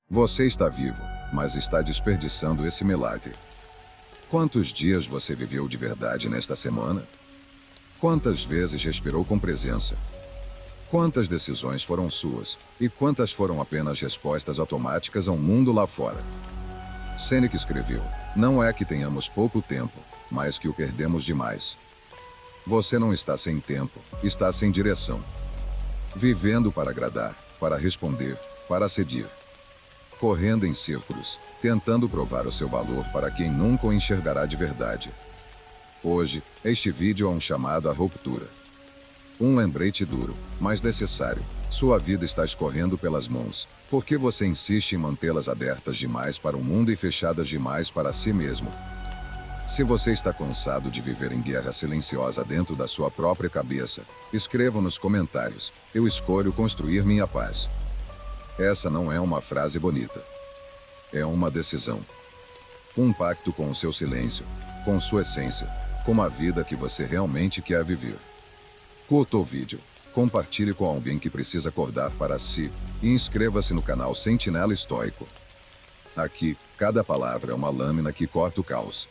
Você está vivo, mas está desperdiçando esse milagre. Quantos dias você viveu de verdade nesta semana? Quantas vezes respirou com presença? Quantas decisões foram suas, e quantas foram apenas respostas automáticas a um mundo lá fora? Sêneca escreveu: não é que tenhamos pouco tempo, mas que o perdemos demais. Você não está sem tempo, está sem direção. Vivendo para agradar, para responder, para seguir. Correndo em círculos, tentando provar o seu valor para quem nunca o enxergará de verdade. Hoje, este vídeo é um chamado à ruptura. Um lembrete duro, mas necessário. Sua vida está escorrendo pelas mãos, porque você insiste em mantê-las abertas demais para o mundo e fechadas demais para si mesmo. Se você está cansado de viver em guerra silenciosa dentro da sua própria cabeça, escreva nos comentários: eu escolho construir minha paz. Essa não é uma frase bonita. É uma decisão. Um pacto com o seu silêncio, com sua essência, com a vida que você realmente quer viver. Curta o vídeo, compartilhe com alguém que precisa acordar para si, e inscreva-se no canal Sentinela Estoico. Aqui, cada palavra é uma lâmina que corta o caos.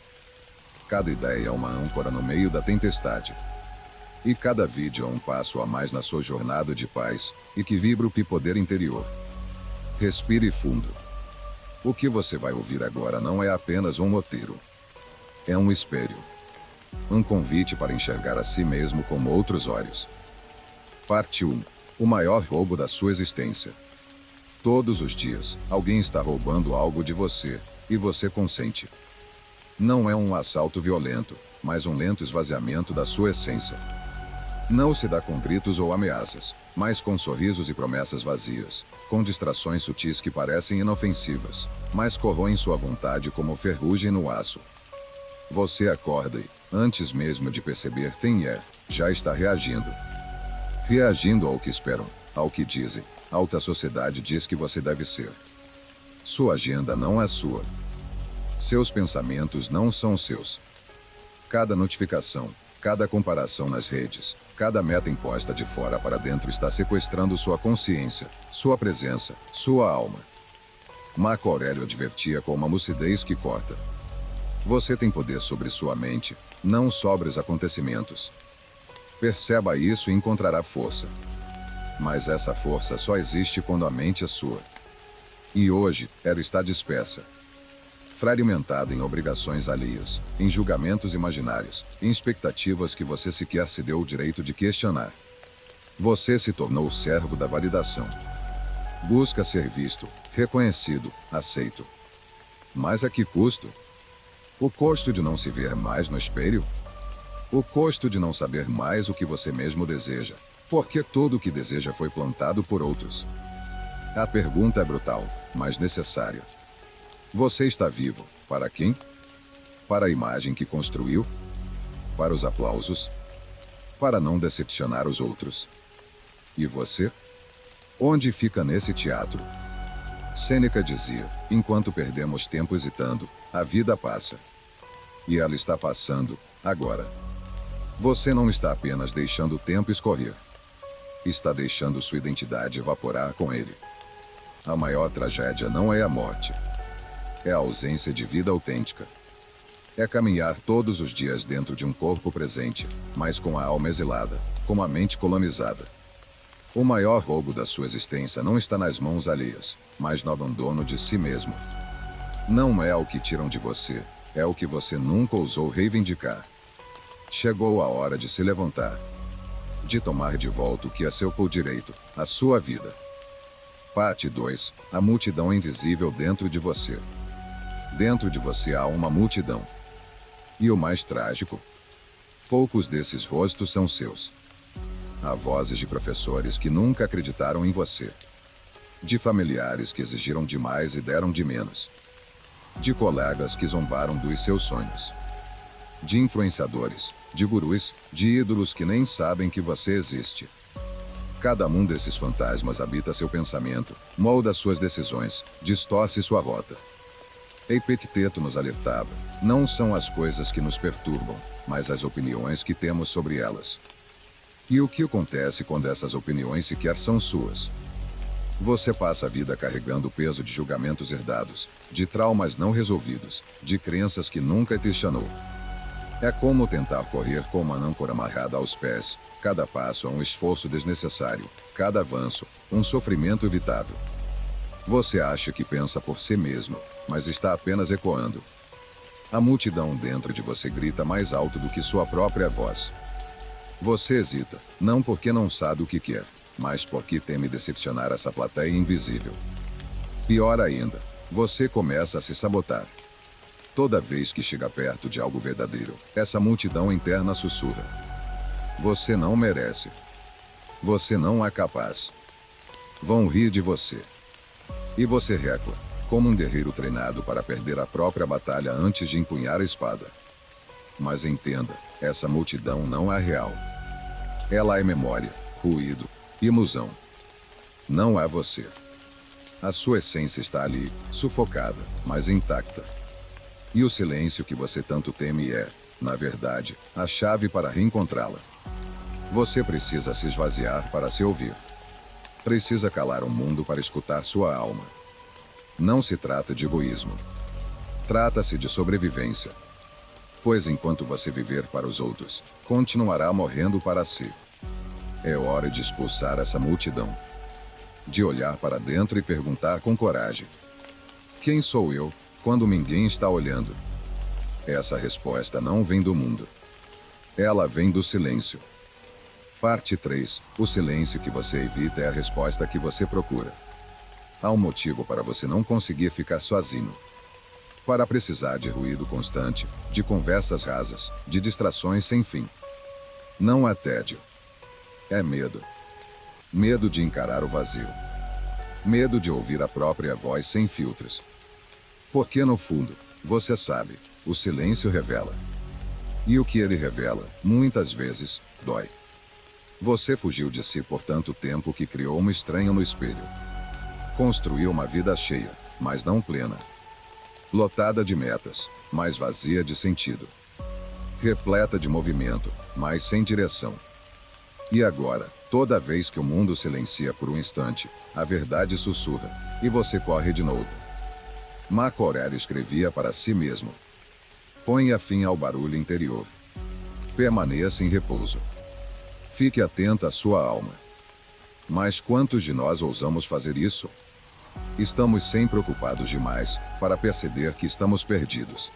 Cada ideia é uma âncora no meio da tempestade. E cada vídeo é um passo a mais na sua jornada de paz, e que vibra o poder interior. Respire fundo. O que você vai ouvir agora não é apenas um roteiro. É um espelho. Um convite para enxergar a si mesmo com outros olhos. Parte 1. O maior roubo da sua existência. Todos os dias, alguém está roubando algo de você, e você consente. Não é um assalto violento, mas um lento esvaziamento da sua essência. Não se dá com gritos ou ameaças, mas com sorrisos e promessas vazias, com distrações sutis que parecem inofensivas, mas corroem sua vontade como ferrugem no aço. Você acorda e, antes mesmo de perceber quem é, já está reagindo. Reagindo ao que esperam, ao que dizem, ao que a sociedade diz que você deve ser. Sua agenda não é sua. Seus pensamentos não são seus. Cada notificação, cada comparação nas redes, cada meta imposta de fora para dentro está sequestrando sua consciência, sua presença, sua alma. Marco Aurélio advertia com uma lucidez que corta. Você tem poder sobre sua mente, não sobre os acontecimentos. Perceba isso e encontrará força. Mas essa força só existe quando a mente é sua. E hoje, ela está dispersa. Fragmentada em obrigações alheias, em julgamentos imaginários, em expectativas que você sequer se deu o direito de questionar. Você se tornou servo da validação. Busca ser visto, reconhecido, aceito. Mas a que custo? O custo de não se ver mais no espelho? O custo de não saber mais o que você mesmo deseja, porque tudo o que deseja foi plantado por outros. A pergunta é brutal, mas necessária. Você está vivo, para quem? Para a imagem que construiu? Para os aplausos? Para não decepcionar os outros? E você? Onde fica nesse teatro? Sêneca dizia: enquanto perdemos tempo hesitando, a vida passa. E ela está passando, agora. Você não está apenas deixando o tempo escorrer. Está deixando sua identidade evaporar com ele. A maior tragédia não é a morte. É a ausência de vida autêntica. É caminhar todos os dias dentro de um corpo presente, mas com a alma exilada, com a mente colonizada. O maior roubo da sua existência não está nas mãos alheias, mas no abandono de si mesmo. Não é o que tiram de você, é o que você nunca ousou reivindicar. Chegou a hora de se levantar. De tomar de volta o que é seu por direito, a sua vida. Parte 2. A multidão invisível dentro de você. Dentro de você há uma multidão. E o mais trágico? Poucos desses rostos são seus. Há vozes de professores que nunca acreditaram em você. De familiares que exigiram demais e deram de menos. De colegas que zombaram dos seus sonhos. De influenciadores, de gurus, de ídolos que nem sabem que você existe. Cada um desses fantasmas habita seu pensamento, molda suas decisões, distorce sua rota. Epicteto nos alertava: não são as coisas que nos perturbam, mas as opiniões que temos sobre elas. E o que acontece quando essas opiniões sequer são suas? Você passa a vida carregando o peso de julgamentos herdados, de traumas não resolvidos, de crenças que nunca questionou. É como tentar correr com uma âncora amarrada aos pés. Cada passo é um esforço desnecessário, cada avanço, um sofrimento evitável. Você acha que pensa por si mesmo, mas está apenas ecoando. A multidão dentro de você grita mais alto do que sua própria voz. Você hesita, não porque não sabe o que quer, mas porque teme decepcionar essa plateia invisível. Pior ainda, você começa a se sabotar. Toda vez que chega perto de algo verdadeiro, essa multidão interna sussurra: você não merece. Você não é capaz. Vão rir de você. E você recua, como um guerreiro treinado para perder a própria batalha antes de empunhar a espada. Mas entenda, essa multidão não é real. Ela é memória, ruído, ilusão. Não é você. A sua essência está ali, sufocada, mas intacta. E o silêncio que você tanto teme é, na verdade, a chave para reencontrá-la. Você precisa se esvaziar para se ouvir. Precisa calar o mundo para escutar sua alma. Não se trata de egoísmo. Trata-se de sobrevivência. Pois enquanto você viver para os outros, continuará morrendo para si. É hora de expulsar essa multidão. De olhar para dentro e perguntar com coragem: quem sou eu, quando ninguém está olhando? Essa resposta não vem do mundo. Ela vem do silêncio. Parte 3. O silêncio que você evita é a resposta que você procura. Há um motivo para você não conseguir ficar sozinho. Para precisar de ruído constante, de conversas rasas, de distrações sem fim. Não é tédio. É medo. Medo de encarar o vazio. Medo de ouvir a própria voz sem filtros. Porque no fundo, você sabe, o silêncio revela. E o que ele revela, muitas vezes, dói. Você fugiu de si por tanto tempo que criou um estranho no espelho. Construiu uma vida cheia, mas não plena. Lotada de metas, mas vazia de sentido. Repleta de movimento, mas sem direção. E agora, toda vez que o mundo silencia por um instante, a verdade sussurra, e você corre de novo. Marco Aurélio escrevia para si mesmo: ponha fim ao barulho interior. Permaneça em repouso. Fique atento à sua alma. Mas quantos de nós ousamos fazer isso? Estamos sempre ocupados demais para perceber que estamos perdidos.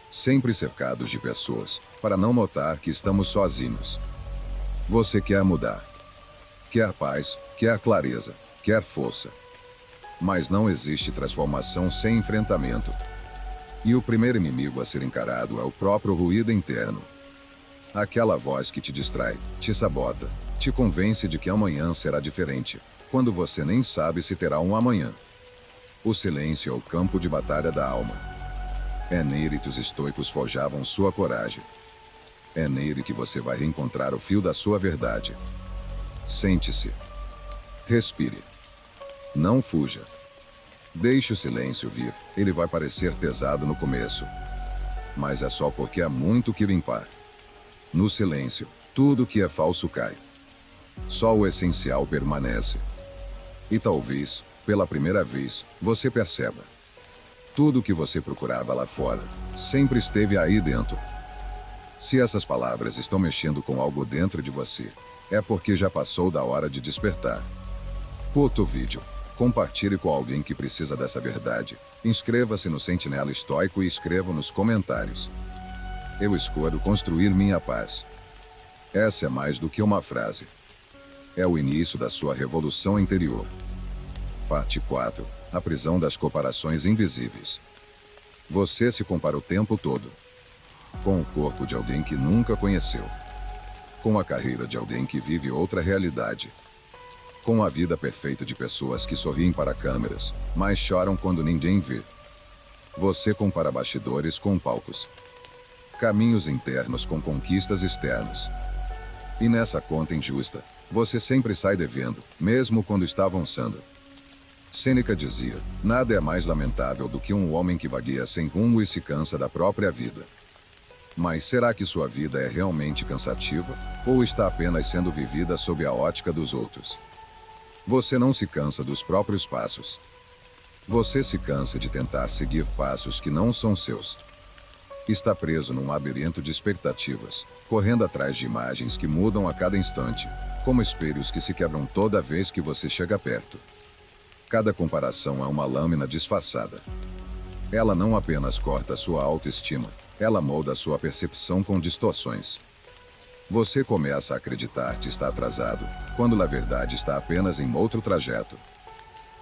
Sempre cercados de pessoas, para não notar que estamos sozinhos. Você quer mudar. Quer paz, quer clareza, quer força. Mas não existe transformação sem enfrentamento. E o primeiro inimigo a ser encarado é o próprio ruído interno. Aquela voz que te distrai, te sabota, te convence de que amanhã será diferente, quando você nem sabe se terá um amanhã. O silêncio é o campo de batalha da alma. É nele que os estoicos forjavam sua coragem. É nele que você vai reencontrar o fio da sua verdade. Sente-se. Respire. Não fuja. Deixe o silêncio vir, ele vai parecer pesado no começo. Mas é só porque há muito que limpar. No silêncio, tudo que é falso cai. Só o essencial permanece. E talvez, pela primeira vez, você perceba: tudo o que você procurava lá fora, sempre esteve aí dentro. Se essas palavras estão mexendo com algo dentro de você, é porque já passou da hora de despertar. Curta o vídeo, compartilhe com alguém que precisa dessa verdade, inscreva-se no Sentinela Estoico e escreva nos comentários: eu escolho construir minha paz. Essa é mais do que uma frase. É o início da sua revolução interior. Parte 4. A prisão das comparações invisíveis. Você se compara o tempo todo. Com o corpo de alguém que nunca conheceu. Com a carreira de alguém que vive outra realidade. Com a vida perfeita de pessoas que sorriem para câmeras, mas choram quando ninguém vê. Você compara bastidores com palcos. Caminhos internos com conquistas externas. E nessa conta injusta, você sempre sai devendo, mesmo quando está avançando. Sêneca dizia: nada é mais lamentável do que um homem que vagueia sem rumo e se cansa da própria vida. Mas será que sua vida é realmente cansativa, ou está apenas sendo vivida sob a ótica dos outros? Você não se cansa dos próprios passos. Você se cansa de tentar seguir passos que não são seus. Está preso num labirinto de expectativas, correndo atrás de imagens que mudam a cada instante, como espelhos que se quebram toda vez que você chega perto. Cada comparação é uma lâmina disfarçada. Ela não apenas corta sua autoestima, ela molda sua percepção com distorções. Você começa a acreditar que está atrasado, quando na verdade está apenas em outro trajeto.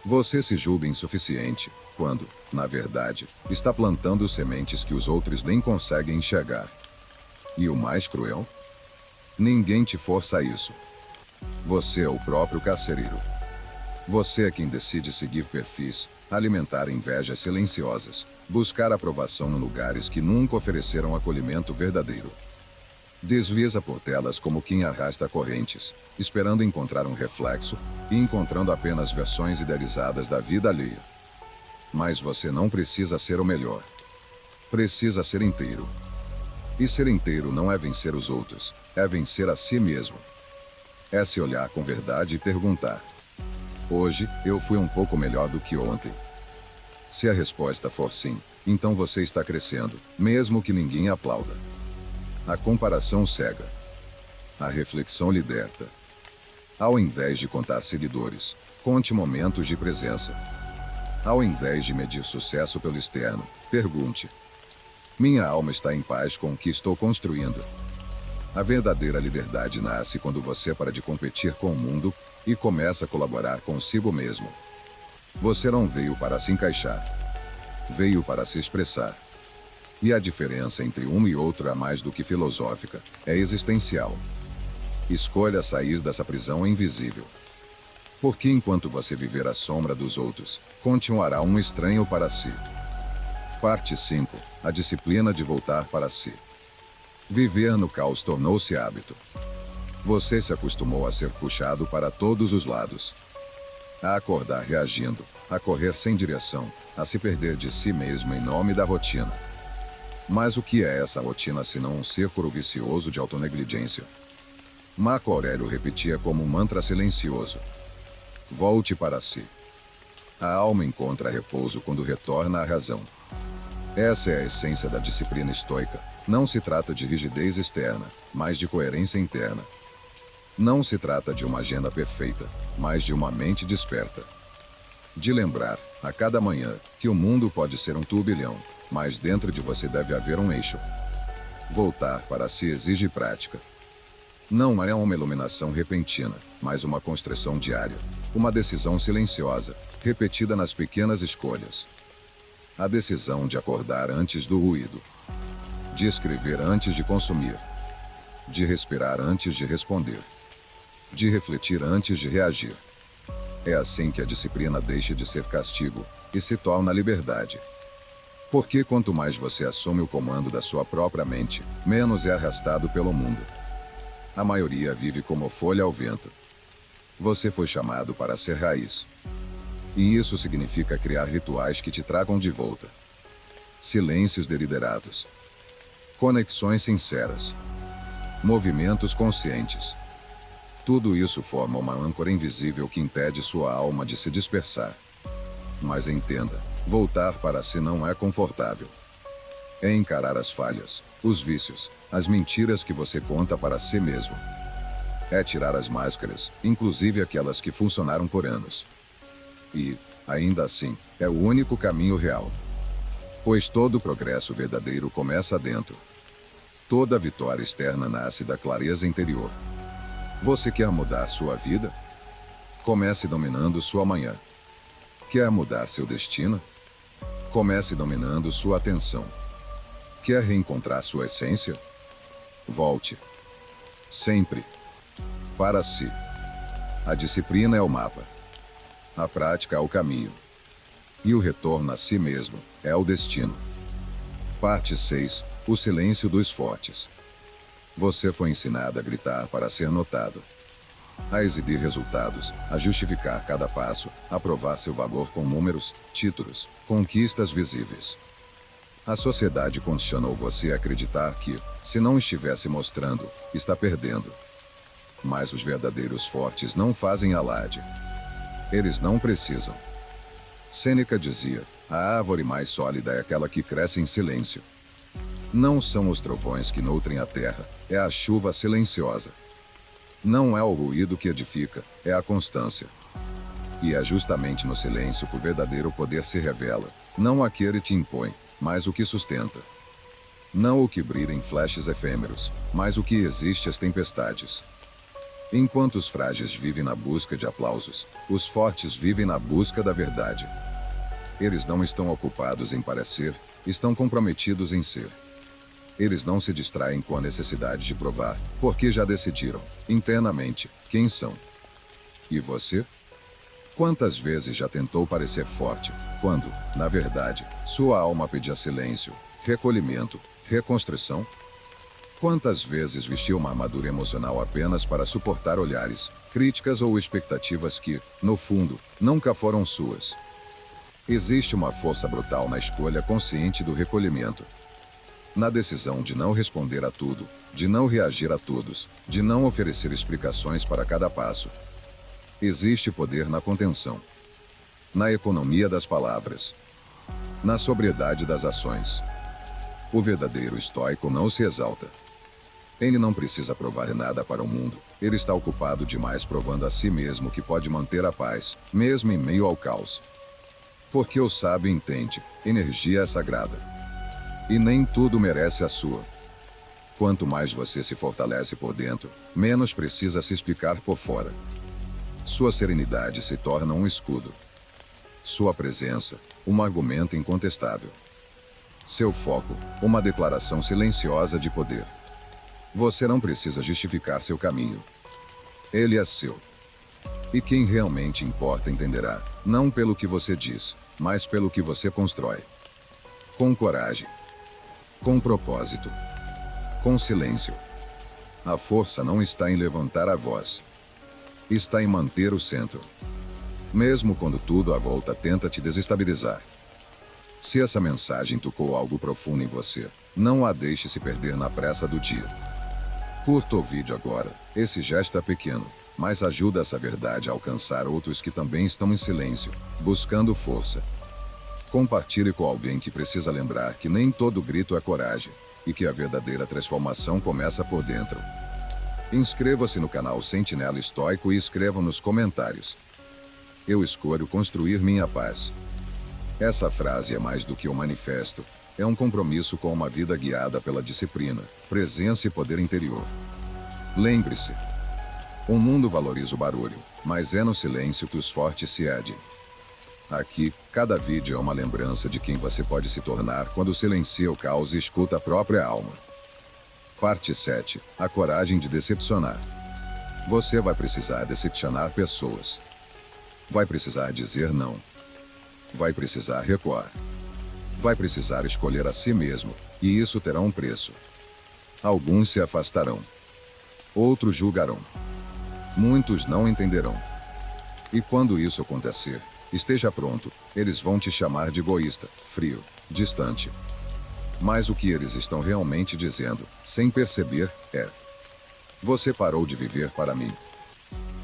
Você se julga insuficiente, quando, na verdade, está plantando sementes que os outros nem conseguem enxergar. E o mais cruel? Ninguém te força a isso. Você é o próprio carcereiro. Você é quem decide seguir perfis, alimentar invejas silenciosas, buscar aprovação em lugares que nunca ofereceram acolhimento verdadeiro. Desliza por telas como quem arrasta correntes, esperando encontrar um reflexo e encontrando apenas versões idealizadas da vida alheia. Mas você não precisa ser o melhor. Precisa ser inteiro. E ser inteiro não é vencer os outros, é vencer a si mesmo. É se olhar com verdade e perguntar: hoje, eu fui um pouco melhor do que ontem? Se a resposta for sim, então você está crescendo, mesmo que ninguém aplauda. A comparação cega. A reflexão liberta. Ao invés de contar seguidores, conte momentos de presença. Ao invés de medir sucesso pelo externo, pergunte: minha alma está em paz com o que estou construindo? A verdadeira liberdade nasce quando você para de competir com o mundo e começa a colaborar consigo mesmo. Você não veio para se encaixar. Veio para se expressar. E a diferença entre um e outro é mais do que filosófica, é existencial. Escolha sair dessa prisão invisível. Porque enquanto você viver à sombra dos outros, continuará um estranho para si. Parte 5. A disciplina de voltar para si. Viver no caos tornou-se hábito. Você se acostumou a ser puxado para todos os lados. A acordar reagindo, a correr sem direção, a se perder de si mesmo em nome da rotina. Mas o que é essa rotina senão um círculo vicioso de autonegligência? Marco Aurélio repetia como um mantra silencioso: volte para si. A alma encontra repouso quando retorna à razão. Essa é a essência da disciplina estoica. Não se trata de rigidez externa, mas de coerência interna. Não se trata de uma agenda perfeita, mas de uma mente desperta. De lembrar, a cada manhã, que o mundo pode ser um turbilhão, mas dentro de você deve haver um eixo. Voltar para si exige prática. Não é uma iluminação repentina, mas uma construção diária. Uma decisão silenciosa, repetida nas pequenas escolhas. A decisão de acordar antes do ruído. De escrever antes de consumir. De respirar antes de responder. De refletir antes de reagir. É assim que a disciplina deixa de ser castigo e se torna liberdade. Porque quanto mais você assume o comando da sua própria mente, menos é arrastado pelo mundo. A maioria vive como folha ao vento. Você foi chamado para ser raiz. E isso significa criar rituais que te tragam de volta. Silêncios deliberados. Conexões sinceras. Movimentos conscientes. Tudo isso forma uma âncora invisível que impede sua alma de se dispersar. Mas entenda, voltar para si não é confortável. É encarar as falhas, os vícios, as mentiras que você conta para si mesmo. É tirar as máscaras, inclusive aquelas que funcionaram por anos. E, ainda assim, é o único caminho real. Pois todo progresso verdadeiro começa dentro. Toda vitória externa nasce da clareza interior. Você quer mudar sua vida? Comece dominando sua manhã. Quer mudar seu destino? Comece dominando sua atenção. Quer reencontrar sua essência? Volte. Sempre. Para si. A disciplina é o mapa. A prática é o caminho. E o retorno a si mesmo é o destino. Parte 6. O silêncio dos fortes. Você foi ensinado a gritar para ser notado. A exibir resultados, a justificar cada passo, a provar seu valor com números, títulos, conquistas visíveis. A sociedade condicionou você a acreditar que, se não estivesse mostrando, está perdendo. Mas os verdadeiros fortes não fazem alarde. Eles não precisam. Sêneca dizia: a árvore mais sólida é aquela que cresce em silêncio. Não são os trovões que nutrem a terra, é a chuva silenciosa. Não é o ruído que edifica, é a constância. E é justamente no silêncio que o verdadeiro poder se revela, não aquele que te impõe, mas o que sustenta. Não o que brilha em flashes efêmeros, mas o que resiste às tempestades. Enquanto os frágeis vivem na busca de aplausos, os fortes vivem na busca da verdade. Eles não estão ocupados em parecer, estão comprometidos em ser. Eles não se distraem com a necessidade de provar, porque já decidiram, internamente, quem são. E você? Quantas vezes já tentou parecer forte, quando, na verdade, sua alma pedia silêncio, recolhimento, reconstrução? Quantas vezes vestiu uma armadura emocional apenas para suportar olhares, críticas ou expectativas que, no fundo, nunca foram suas? Existe uma força brutal na escolha consciente do recolhimento. Na decisão de não responder a tudo, de não reagir a todos, de não oferecer explicações para cada passo. Existe poder na contenção, na economia das palavras, na sobriedade das ações. O verdadeiro estoico não se exalta. Ele não precisa provar nada para o mundo, ele está ocupado demais provando a si mesmo que pode manter a paz, mesmo em meio ao caos. Porque o sábio entende, energia é sagrada. E nem tudo merece a sua. Quanto mais você se fortalece por dentro, menos precisa se explicar por fora. Sua serenidade se torna um escudo. Sua presença, um argumento incontestável. Seu foco, uma declaração silenciosa de poder. Você não precisa justificar seu caminho. Ele é seu. E quem realmente importa entenderá, não pelo que você diz, mas pelo que você constrói. Com coragem. Com propósito. Com silêncio. A força não está em levantar a voz. Está em manter o centro. Mesmo quando tudo à volta tenta te desestabilizar. Se essa mensagem tocou algo profundo em você, não a deixe se perder na pressa do dia. Curta o vídeo agora. Esse gesto é pequeno, mas ajuda essa verdade a alcançar outros que também estão em silêncio, buscando força. Compartilhe com alguém que precisa lembrar que nem todo grito é coragem, e que a verdadeira transformação começa por dentro. Inscreva-se no canal Sentinela Estoico e escreva nos comentários: eu escolho construir minha paz. Essa frase é mais do que um manifesto, é um compromisso com uma vida guiada pela disciplina, presença e poder interior. Lembre-se, o mundo valoriza o barulho, mas é no silêncio que os fortes se erguem. Aqui, cada vídeo é uma lembrança de quem você pode se tornar quando silencia o caos e escuta a própria alma. Parte 7. A coragem de decepcionar. Você vai precisar decepcionar pessoas. Vai precisar dizer não. Vai precisar recuar. Vai precisar escolher a si mesmo, e isso terá um preço. Alguns se afastarão. Outros julgarão. Muitos não entenderão. E quando isso acontecer, esteja pronto, eles vão te chamar de egoísta, frio, distante. Mas o que eles estão realmente dizendo, sem perceber, é: você parou de viver para mim.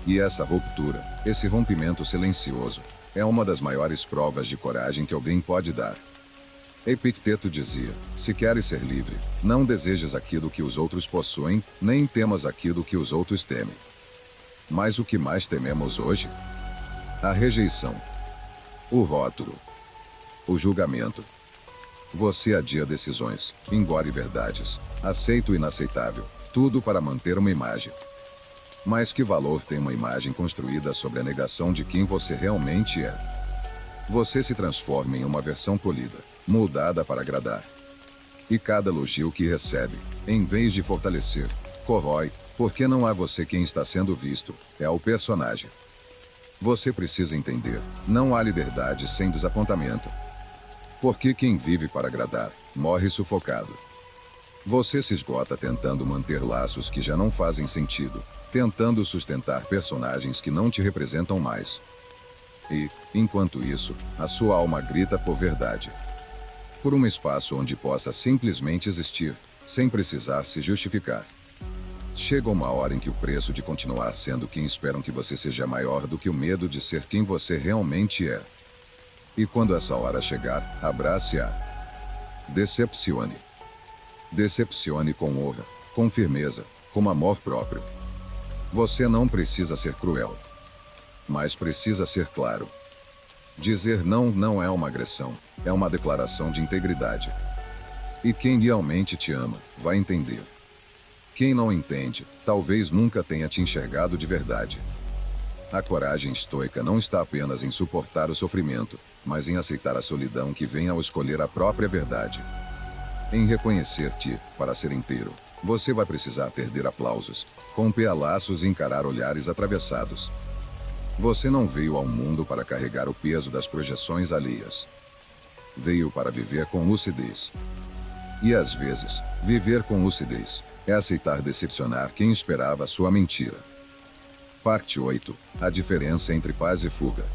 E essa ruptura, esse rompimento silencioso, é uma das maiores provas de coragem que alguém pode dar. Epicteto dizia: se queres ser livre, não desejes aquilo que os outros possuem, nem temas aquilo que os outros temem. Mas o que mais tememos hoje? A rejeição. O rótulo. O julgamento. Você adia decisões, engole verdades, aceita o inaceitável, tudo para manter uma imagem. Mas que valor tem uma imagem construída sobre a negação de quem você realmente é? Você se transforma em uma versão polida, moldada para agradar. E cada elogio que recebe, em vez de fortalecer, corrói, porque não é você quem está sendo visto, é o personagem. Você precisa entender, não há liberdade sem desapontamento. Porque quem vive para agradar, morre sufocado. Você se esgota tentando manter laços que já não fazem sentido, tentando sustentar personagens que não te representam mais. E, enquanto isso, a sua alma grita por verdade. Por um espaço onde possa simplesmente existir, sem precisar se justificar. Chega uma hora em que o preço de continuar sendo quem esperam que você seja maior do que o medo de ser quem você realmente é. E quando essa hora chegar, abrace-a. Decepcione. Decepcione com honra, com firmeza, com amor próprio. Você não precisa ser cruel, mas precisa ser claro. Dizer não não é uma agressão, é uma declaração de integridade. E quem realmente te ama, vai entender. Quem não entende, talvez nunca tenha te enxergado de verdade. A coragem estoica não está apenas em suportar o sofrimento, mas em aceitar a solidão que vem ao escolher a própria verdade. Em reconhecer-te, para ser inteiro, você vai precisar perder aplausos, romper laços e encarar olhares atravessados. Você não veio ao mundo para carregar o peso das projeções alheias. Veio para viver com lucidez. E às vezes, viver com lucidez é aceitar decepcionar quem esperava sua mentira. Parte 8. A diferença entre paz e fuga.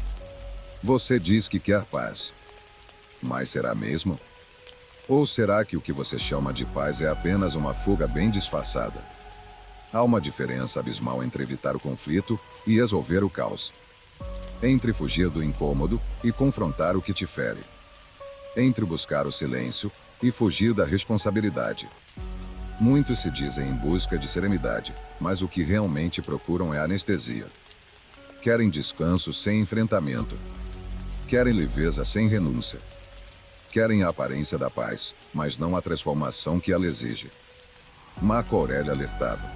Você diz que quer paz. Mas será mesmo? Ou será que o que você chama de paz é apenas uma fuga bem disfarçada? Há uma diferença abismal entre evitar o conflito e resolver o caos. Entre fugir do incômodo e confrontar o que te fere. Entre buscar o silêncio e fugir da responsabilidade. Muitos se dizem em busca de serenidade, mas o que realmente procuram é anestesia. Querem descanso sem enfrentamento. Querem leveza sem renúncia. Querem a aparência da paz, mas não a transformação que ela exige. Marco Aurélio alertava.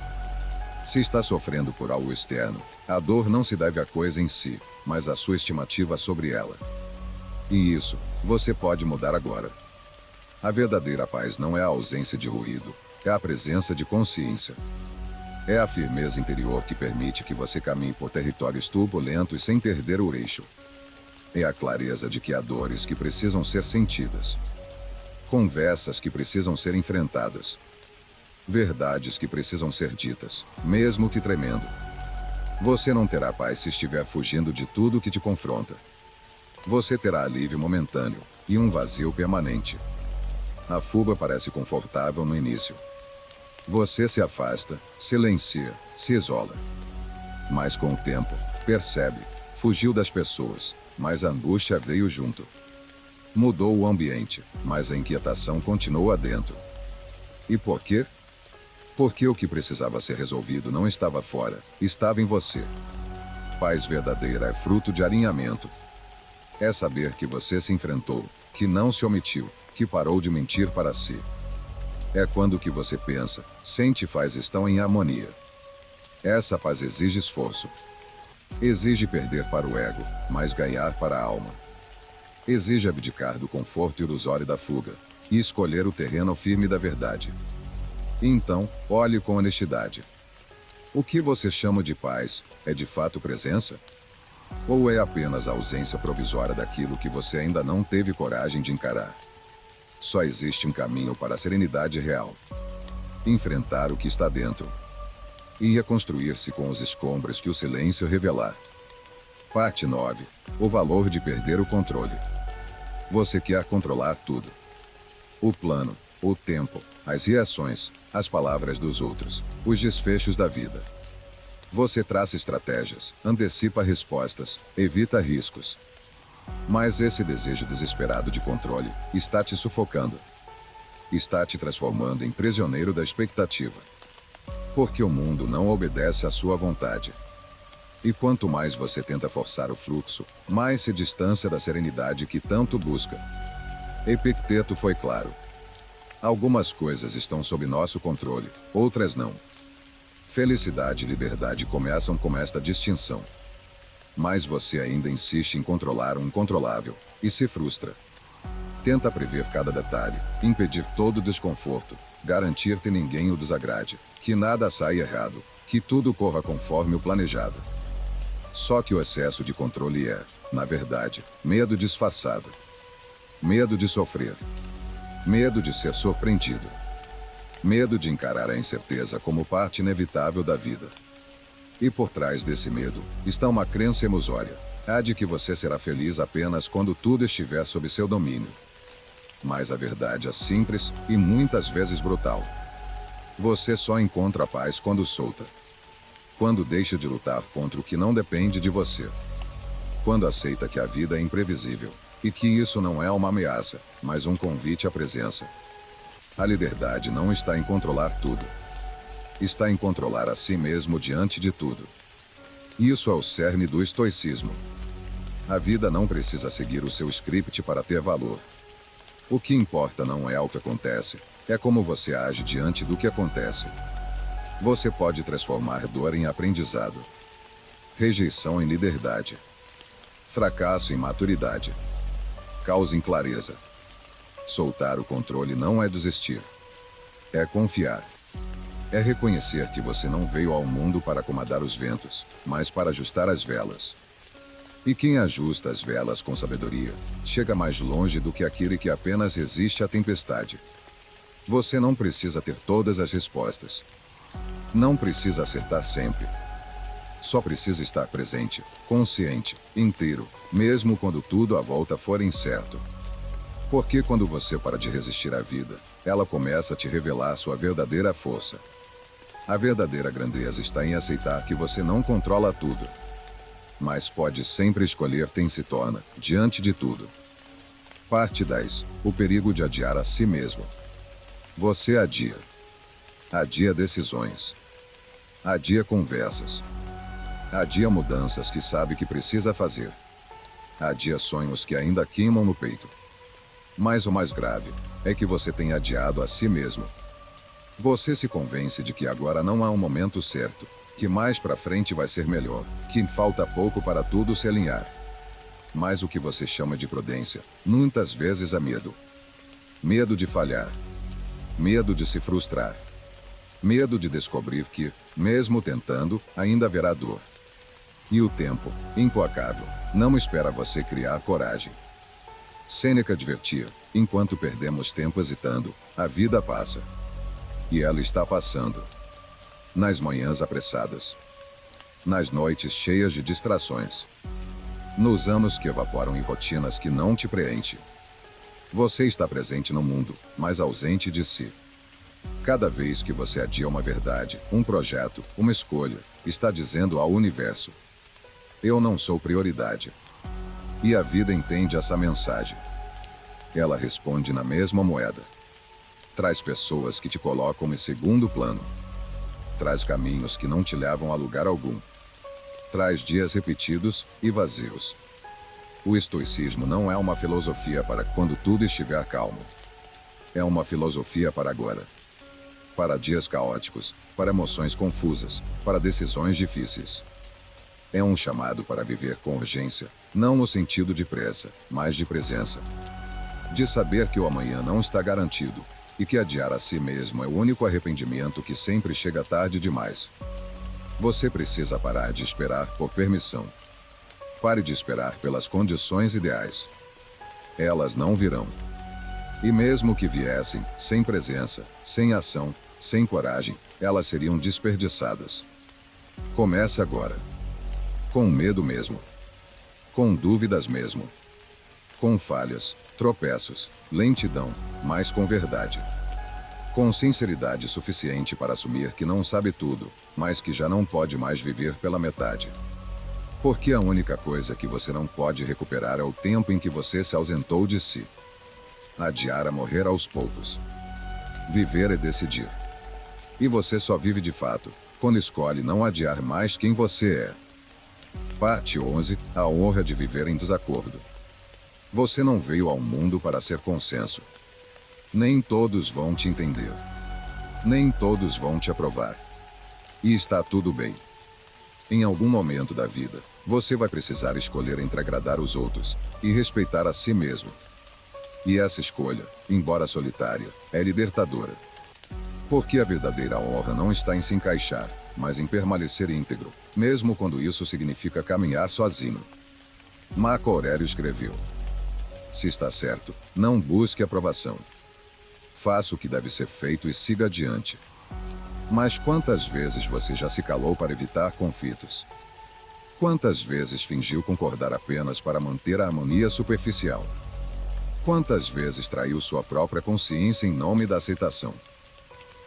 Se está sofrendo por algo externo, a dor não se deve à coisa em si, mas à sua estimativa sobre ela. E isso, você pode mudar agora. A verdadeira paz não é a ausência de ruído, é a presença de consciência. É a firmeza interior que permite que você caminhe por territórios turbulentos sem perder o eixo. É a clareza de que há dores que precisam ser sentidas. Conversas que precisam ser enfrentadas. Verdades que precisam ser ditas, mesmo te tremendo. Você não terá paz se estiver fugindo de tudo que te confronta. Você terá alívio momentâneo e um vazio permanente. A fuga parece confortável no início. Você se afasta, silencia, se isola. Mas com o tempo, percebe, fugiu das pessoas, mas a angústia veio junto. Mudou o ambiente, mas a inquietação continua dentro. E por quê? Porque o que precisava ser resolvido não estava fora, estava em você. Paz verdadeira é fruto de alinhamento. É saber que você se enfrentou, que não se omitiu, que parou de mentir para si. É quando o que você pensa, sente e faz estão em harmonia. Essa paz exige esforço. Exige perder para o ego, mas ganhar para a alma. Exige abdicar do conforto ilusório da fuga e escolher o terreno firme da verdade. Então, olhe com honestidade. O que você chama de paz é de fato presença? Ou é apenas a ausência provisória daquilo que você ainda não teve coragem de encarar? Só existe um caminho para a serenidade real. Enfrentar o que está dentro. E reconstruir-se com os escombros que o silêncio revelar. Parte 9. O valor de perder o controle. Você quer controlar tudo. O plano, o tempo, as reações, as palavras dos outros, os desfechos da vida. Você traça estratégias, antecipa respostas, evita riscos. Mas esse desejo desesperado de controle está te sufocando. Está te transformando em prisioneiro da expectativa. Porque o mundo não obedece à sua vontade. E quanto mais você tenta forçar o fluxo, mais se distancia da serenidade que tanto busca. Epicteto foi claro. Algumas coisas estão sob nosso controle, outras não. Felicidade e liberdade começam com esta distinção. Mas você ainda insiste em controlar o incontrolável, e se frustra. Tenta prever cada detalhe, impedir todo o desconforto, garantir que ninguém o desagrade, que nada saia errado, que tudo corra conforme o planejado. Só que o excesso de controle é, na verdade, medo disfarçado. Medo de sofrer. Medo de ser surpreendido. Medo de encarar a incerteza como parte inevitável da vida. E por trás desse medo, está uma crença ilusória, a de que você será feliz apenas quando tudo estiver sob seu domínio. Mas a verdade é simples e muitas vezes brutal. Você só encontra a paz quando solta. Quando deixa de lutar contra o que não depende de você. Quando aceita que a vida é imprevisível. E que isso não é uma ameaça, mas um convite à presença. A liberdade não está em controlar tudo. Está em controlar a si mesmo diante de tudo. Isso é o cerne do estoicismo. A vida não precisa seguir o seu script para ter valor. O que importa não é o que acontece, é como você age diante do que acontece. Você pode transformar dor em aprendizado. Rejeição em liberdade. Fracasso em maturidade. Caos em clareza. Soltar o controle não é desistir. É confiar. É reconhecer que você não veio ao mundo para acomodar os ventos, mas para ajustar as velas. E quem ajusta as velas com sabedoria, chega mais longe do que aquele que apenas resiste à tempestade. Você não precisa ter todas as respostas. Não precisa acertar sempre. Só precisa estar presente, consciente, inteiro, mesmo quando tudo à volta for incerto. Porque quando você para de resistir à vida, ela começa a te revelar sua verdadeira força. A verdadeira grandeza está em aceitar que você não controla tudo. Mas pode sempre escolher quem se torna, diante de tudo. Parte 10. O perigo de adiar a si mesmo. Você adia. Adia decisões. Adia conversas. Adia mudanças que sabe que precisa fazer. Adia sonhos que ainda queimam no peito. Mas o mais grave é que você tem adiado a si mesmo. Você se convence de que agora não há um momento certo, que mais pra frente vai ser melhor, que falta pouco para tudo se alinhar. Mas o que você chama de prudência, muitas vezes é medo. Medo de falhar. Medo de se frustrar. Medo de descobrir que, mesmo tentando, ainda haverá dor. E o tempo, implacável, não espera você criar coragem. Sêneca advertia: enquanto perdemos tempo hesitando, a vida passa. E ela está passando. Nas manhãs apressadas. Nas noites cheias de distrações. Nos anos que evaporam em rotinas que não te preenchem. Você está presente no mundo, mas ausente de si. Cada vez que você adia uma verdade, um projeto, uma escolha, está dizendo ao universo: eu não sou prioridade. E a vida entende essa mensagem. Ela responde na mesma moeda. Traz pessoas que te colocam em segundo plano. Traz caminhos que não te levam a lugar algum. Traz dias repetidos e vazios. O estoicismo não é uma filosofia para quando tudo estiver calmo. É uma filosofia para agora. Para dias caóticos, para emoções confusas, para decisões difíceis. É um chamado para viver com urgência, não no sentido de pressa, mas de presença. De saber que o amanhã não está garantido, e que adiar a si mesmo é o único arrependimento que sempre chega tarde demais. Você precisa parar de esperar por permissão. Pare de esperar pelas condições ideais. Elas não virão. E mesmo que viessem, sem presença, sem ação, sem coragem, elas seriam desperdiçadas. Comece agora. Com medo mesmo. Com dúvidas mesmo. Com falhas, tropeços, lentidão, mas com verdade. Com sinceridade suficiente para assumir que não sabe tudo, mas que já não pode mais viver pela metade. Porque a única coisa que você não pode recuperar é o tempo em que você se ausentou de si. Adiar a morrer aos poucos. Viver é decidir. E você só vive de fato, quando escolhe não adiar mais quem você é. Parte 11. A honra de viver em desacordo. Você não veio ao mundo para ser consenso. Nem todos vão te entender. Nem todos vão te aprovar. E está tudo bem. Em algum momento da vida, você vai precisar escolher entre agradar os outros e respeitar a si mesmo. E essa escolha, embora solitária, é libertadora. Porque a verdadeira honra não está em se encaixar, mas em permanecer íntegro, mesmo quando isso significa caminhar sozinho. Marco Aurélio escreveu: se está certo, não busque aprovação. Faça o que deve ser feito e siga adiante. Mas quantas vezes você já se calou para evitar conflitos? Quantas vezes fingiu concordar apenas para manter a harmonia superficial? Quantas vezes traiu sua própria consciência em nome da aceitação?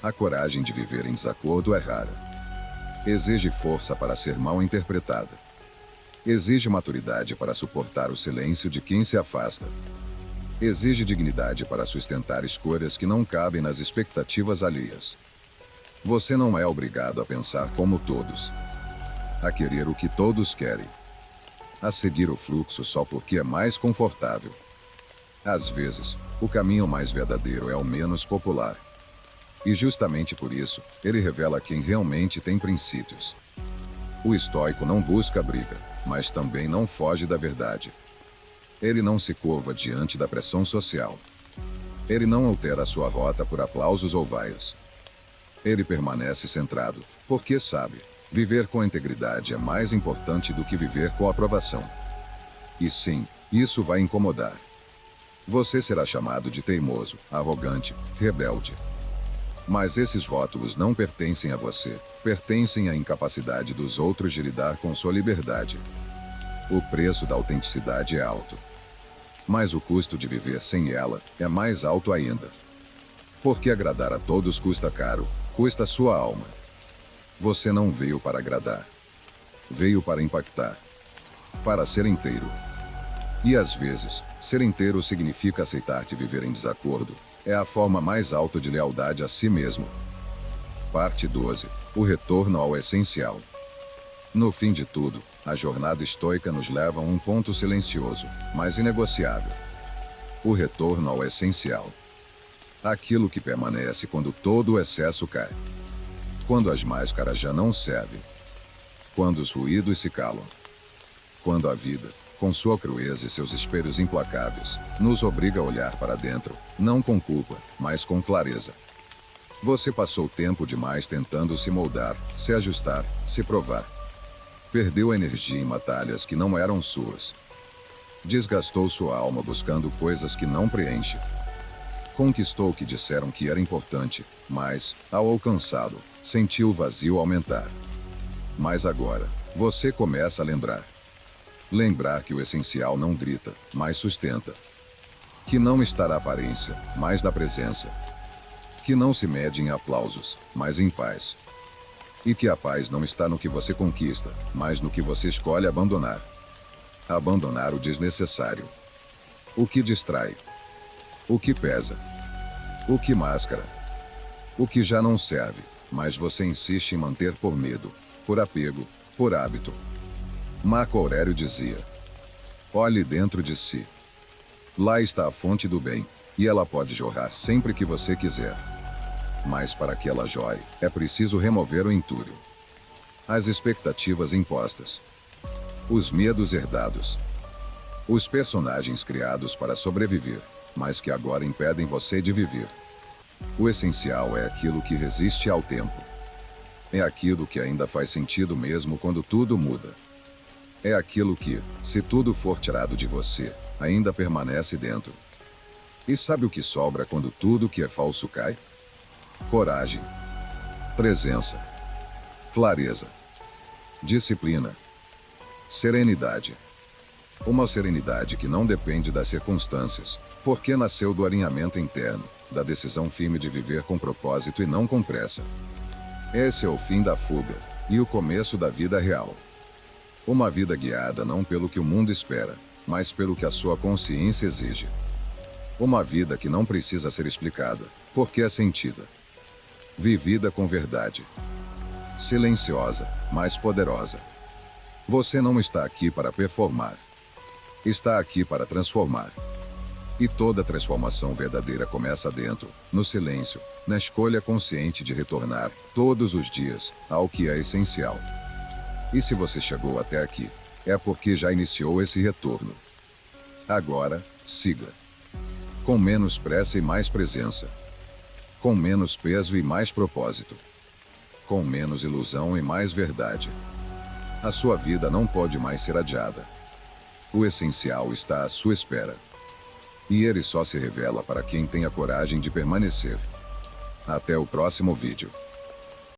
A coragem de viver em desacordo é rara. Exige força para ser mal interpretada. Exige maturidade para suportar o silêncio de quem se afasta. Exige dignidade para sustentar escolhas que não cabem nas expectativas alheias. Você não é obrigado a pensar como todos, a querer o que todos querem, a seguir o fluxo só porque é mais confortável. Às vezes, o caminho mais verdadeiro é o menos popular. E justamente por isso, ele revela quem realmente tem princípios. O estoico não busca briga, mas também não foge da verdade. Ele não se curva diante da pressão social. Ele não altera sua rota por aplausos ou vaias. Ele permanece centrado, porque sabe, viver com integridade é mais importante do que viver com aprovação. E sim, isso vai incomodar. Você será chamado de teimoso, arrogante, rebelde. Mas esses rótulos não pertencem a você, pertencem à incapacidade dos outros de lidar com sua liberdade. O preço da autenticidade é alto. Mas o custo de viver sem ela é mais alto ainda. Porque agradar a todos custa caro, custa sua alma. Você não veio para agradar. Veio para impactar. Para ser inteiro. E às vezes, ser inteiro significa aceitar de viver em desacordo. É a forma mais alta de lealdade a si mesmo. Parte 12. O retorno ao essencial. No fim de tudo, a jornada estoica nos leva a um ponto silencioso, mas inegociável. O retorno ao essencial. Aquilo que permanece quando todo o excesso cai. Quando as máscaras já não servem. Quando os ruídos se calam. Quando a vida, com sua crueza e seus espelhos implacáveis, nos obriga a olhar para dentro, não com culpa, mas com clareza. Você passou tempo demais tentando se moldar, se ajustar, se provar. Perdeu energia em batalhas que não eram suas. Desgastou sua alma buscando coisas que não preenchem. Conquistou o que disseram que era importante, mas, ao alcançá-lo, sentiu o vazio aumentar. Mas agora, você começa a lembrar. Lembrar que o essencial não grita, mas sustenta. Que não está na aparência, mas na presença. Que não se mede em aplausos, mas em paz. E que a paz não está no que você conquista, mas no que você escolhe abandonar. Abandonar o desnecessário. O que distrai. O que pesa. O que mascara. O que já não serve, mas você insiste em manter por medo, por apego, por hábito. Marco Aurélio dizia: olhe dentro de si. Lá está a fonte do bem, e ela pode jorrar sempre que você quiser. Mas para que ela jorre, é preciso remover o entulho. As expectativas impostas. Os medos herdados. Os personagens criados para sobreviver, mas que agora impedem você de viver. O essencial é aquilo que resiste ao tempo. É aquilo que ainda faz sentido mesmo quando tudo muda. É aquilo que, se tudo for tirado de você, ainda permanece dentro. E sabe o que sobra quando tudo que é falso cai? Coragem. Presença. Clareza. Disciplina. Serenidade. Uma serenidade que não depende das circunstâncias, porque nasceu do alinhamento interno, da decisão firme de viver com propósito e não com pressa. Esse é o fim da fuga, e o começo da vida real. Uma vida guiada não pelo que o mundo espera, mas pelo que a sua consciência exige. Uma vida que não precisa ser explicada, porque é sentida. Vivida com verdade. Silenciosa, mas poderosa. Você não está aqui para performar. Está aqui para transformar. E toda transformação verdadeira começa dentro, no silêncio, na escolha consciente de retornar, todos os dias, ao que é essencial. E se você chegou até aqui, é porque já iniciou esse retorno. Agora, siga. Com menos pressa e mais presença. Com menos peso e mais propósito. Com menos ilusão e mais verdade. A sua vida não pode mais ser adiada. O essencial está à sua espera. E ele só se revela para quem tem a coragem de permanecer. Até o próximo vídeo.